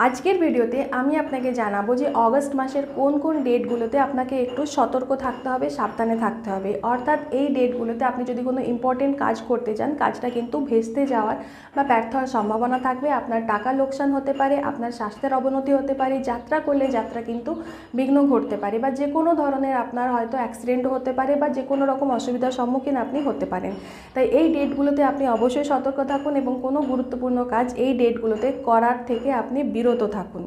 আজকের ভিডিওতে আমি আপনাকে জানাবো যে অগস্ট মাসের কোন কোন ডেটগুলোতে আপনাকে একটু সতর্ক থাকতে হবে, সাবধানে থাকতে হবে। অর্থাৎ এই ডেটগুলোতে আপনি যদি কোনো ইম্পর্টেন্ট কাজ করতে চান, কাজটা কিন্তু ভেস্তে যাওয়ার বা ব্যর্থ হওয়ার সম্ভাবনা থাকবে। আপনার টাকা লোকসান হতে পারে, আপনার স্বাস্থ্যের অবনতি হতে পারে, যাত্রা করলে যাত্রা কিন্তু বিঘ্ন ঘটতে পারে, বা যে কোনো ধরনের আপনার হয়তো অ্যাক্সিডেন্টও হতে পারে, বা যে কোনো রকম অসুবিধার সম্মুখীন আপনি হতে পারেন। তাই এই ডেটগুলোতে আপনি অবশ্যই সতর্ক থাকুন এবং কোনো গুরুত্বপূর্ণ কাজ এই ডেটগুলোতে করার থেকে আপনি বিরত থাকুন।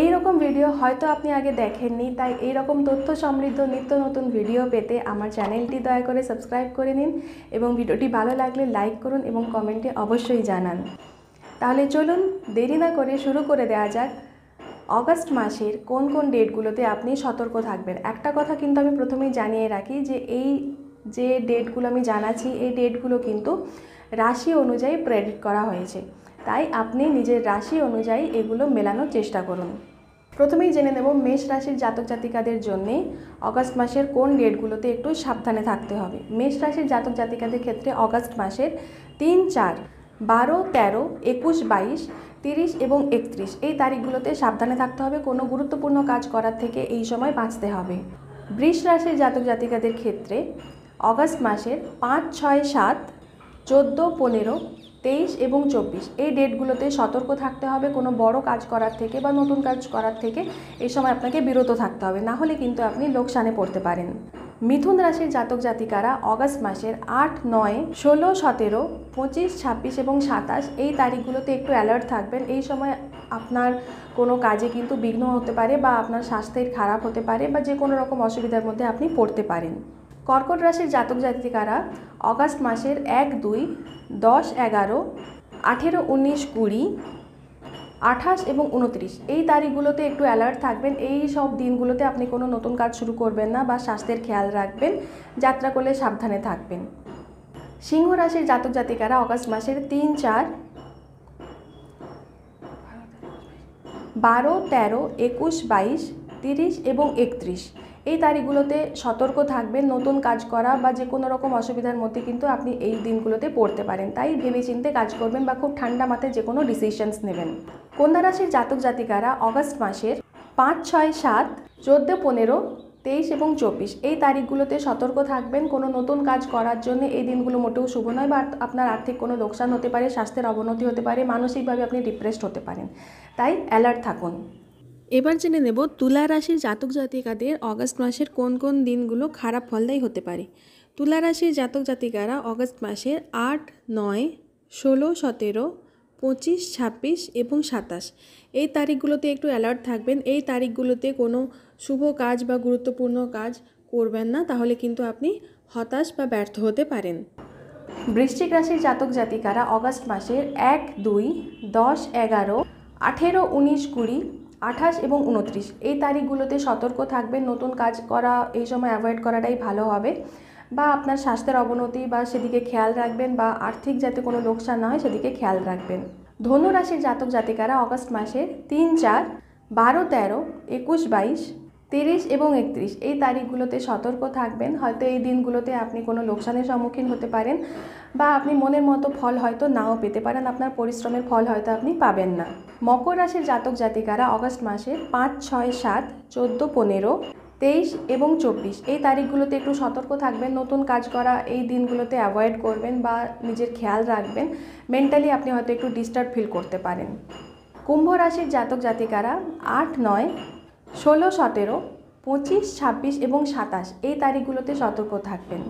এই রকম ভিডিও হয়তো আপনি আগে দেখেননি, তাই এই রকম তথ্য সমৃদ্ধ নিত্য নতুন ভিডিও পেতে আমার চ্যানেলটি দয়া করে সাবস্ক্রাইব করে নিন এবং ভিডিওটি ভালো লাগলে লাইক করুন এবং কমেন্টে অবশ্যই জানান। তাহলে চলুন দেরি না করে শুরু করে দেওয়া যাক। অগস্ট মাসের কোন কোন ডেটগুলোতে আপনি সতর্ক থাকবেন। একটা কথা কিন্তু আমি প্রথমেই জানিয়ে রাখি যে এই যে ডেটগুলো আমি জানাচ্ছি, এই ডেটগুলো কিন্তু রাশি অনুযায়ী প্রেডিক্ট করা হয়েছে, তাই আপনি নিজের রাশি অনুযায়ী এগুলো মেলানোর চেষ্টা করুন। প্রথমেই জেনে নেব মেষ রাশির জাতক জাতিকাদের জন্য অগস্ট মাসের কোন ডেটগুলোতে একটু সাবধানে থাকতে হবে। মেষ রাশির জাতক জাতিকাদের ক্ষেত্রে অগস্ট মাসের 3, 4, 12, 13, 21, 22, 30 এবং 31 এই তারিখগুলোতে সাবধানে থাকতে হবে। কোনো গুরুত্বপূর্ণ কাজ করার থেকে এই সময় বাঁচতে হবে। বৃষ রাশির জাতক জাতিকাদের ক্ষেত্রে অগস্ট মাসের 5, 6, 7, 14, 15, 23 এবং 24 এই ডেটগুলোতে সতর্ক থাকতে হবে। কোনো বড় কাজ করার থেকে বা নতুন কাজ করার থেকে এই সময় আপনাকে বিরত থাকতে হবে, না হলে কিন্তু আপনি লোকসানে পড়তে পারেন। মিথুন রাশির জাতক জাতিকারা অগস্ট মাসের 8, 9, 16, 17, 25, 26 এবং 27 এই তারিখগুলোতে একটু অ্যালার্ট থাকবেন। এই সময় আপনার কোনো কাজে কিন্তু বিঘ্ন হতে পারে, বা আপনার স্বাস্থ্যের খারাপ হতে পারে, বা যে কোনো রকম অসুবিধার মধ্যে আপনি পড়তে পারেন। কর্কট রাশির জাতক জাতিকারা অগস্ট মাসের 1, 2, 10, 11, 18, 19, 20, 28 এবং 29 এই তারিখগুলোতে একটু অ্যালার্ট থাকবেন। এই সব দিনগুলোতে আপনি কোনো নতুন কাজ শুরু করবেন না, বা স্বাস্থ্যের খেয়াল রাখবেন, যাত্রা করলে সাবধানে থাকবেন। সিংহ রাশির জাতক জাতিকারা অগস্ট মাসের 3, 4, 12, 13, 21, 22, 30 এবং 31 এই তারিখগুলোতে সতর্ক থাকবেন। নতুন কাজ করা বা যে কোনো রকম অসুবিধার মধ্যে কিন্তু আপনি এই দিনগুলোতে পড়তে পারেন, তাই ভেবেচিন্তে কাজ করবেন বা খুব ঠান্ডা মাথায় যে কোনো ডিসিশনস নেবেন। কন্যা রাশির জাতক জাতিকারা অগস্ট মাসের 5, 6, 7, 14, 15, 23 এবং 24 এই তারিখগুলোতে সতর্ক থাকবেন। কোনো নতুন কাজ করার জন্য এই দিনগুলো মোটেও শুভ নয়, বা আপনার আর্থিক কোনো লোকসান হতে পারে, স্বাস্থ্যের অবনতি হতে পারে, মানসিকভাবে আপনি ডিপ্রেসড হতে পারেন, তাই অ্যালার্ট থাকুন। এবার জেনে নেব তুলা রাশির জাতক জাতিকাদের অগস্ট মাসের কোন কোন দিনগুলো খারাপ ফলদায়ী হতে পারে। তুলা রাশির জাতক জাতিকারা অগস্ট মাসের 8, 9, 16, 17, 25, 26 এবং 27 এই তারিখগুলোতে একটু অ্যালার্ট থাকবেন। এই তারিখগুলোতে কোনো শুভ কাজ বা গুরুত্বপূর্ণ কাজ করবেন না, তাহলে কিন্তু আপনি হতাশ বা ব্যর্থ হতে পারেন। বৃশ্চিক রাশির জাতক জাতিকারা অগস্ট মাসের 1, 2, 10, 11, 18, 19, 20, 28 এবং 29 এই তারিখগুলোতে সতর্ক থাকবেন। নতুন কাজ করা এই সময় অ্যাভয়েড করাটাই ভালো হবে, বা আপনার স্বাস্থ্যের অবনতি বা সেদিকে খেয়াল রাখবেন, বা আর্থিক যাতে কোনো লোকসান না হয় সেদিকে খেয়াল রাখবেন। ধনু রাশির জাতক জাতিকারা অগস্ট মাসের 3, 4, 12, 13, 21, 22, 30 এবং 31 এই তারিখগুলোতে সতর্ক থাকবেন। হয়তো এই দিনগুলোতে আপনি কোনো লোকসানের সম্মুখীন হতে পারেন, বা আপনি মনের মতো ফল হয়তো নাও পেতে পারেন, আপনার পরিশ্রমের ফল হয়তো আপনি পাবেন না। মকর রাশির জাতক জাতিকারা অগস্ট মাসের 5, 6, 7, 14, 15, 23 এবং 24 এই তারিখগুলোতে একটু সতর্ক থাকবেন। নতুন কাজ করা এই দিনগুলোতে অ্যাভয়েড করবেন, বা নিজের খেয়াল রাখবেন। মেন্টালি আপনি হয়তো একটু ডিস্টার্ব ফিল করতে পারেন। কুম্ভ রাশির জাতক জাতিকারা 8, 9, 16, 17, 25, 26 এবং 27 এই তারিখগুলোতে সতর্ক থাকবেন।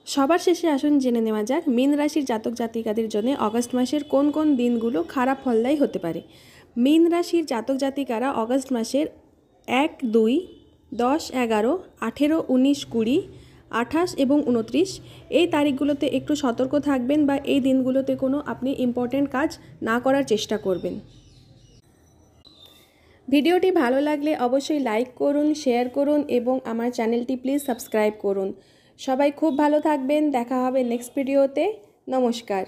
সবার শেষে আসুন জেনে নেওয়া যাক মীন রাশির জাতক জাতিকাদের জন্য অগস্ট মাসের কোন কোন দিনগুলো খারাপ ফলদায়ী হতে পারে। মীন রাশির জাতক জাতিকারা অগস্ট মাসের 1, 2, 10, 11, 18, 19, 20, 28 এবং 29 এই তারিখগুলোতে একটু সতর্ক থাকবেন, বা এই দিনগুলোতে কোনো আপনি ইম্পর্ট্যান্ট কাজ না করার চেষ্টা করবেন। ভিডিওটি ভালো লাগলে অবশ্যই লাইক করুন, শেয়ার করুন এবং আমার চ্যানেলটি প্লিজ সাবস্ক্রাইব করুন। সবাই খুব ভালো থাকবেন। দেখা হবে নেক্সট ভিডিওতে। নমস্কার।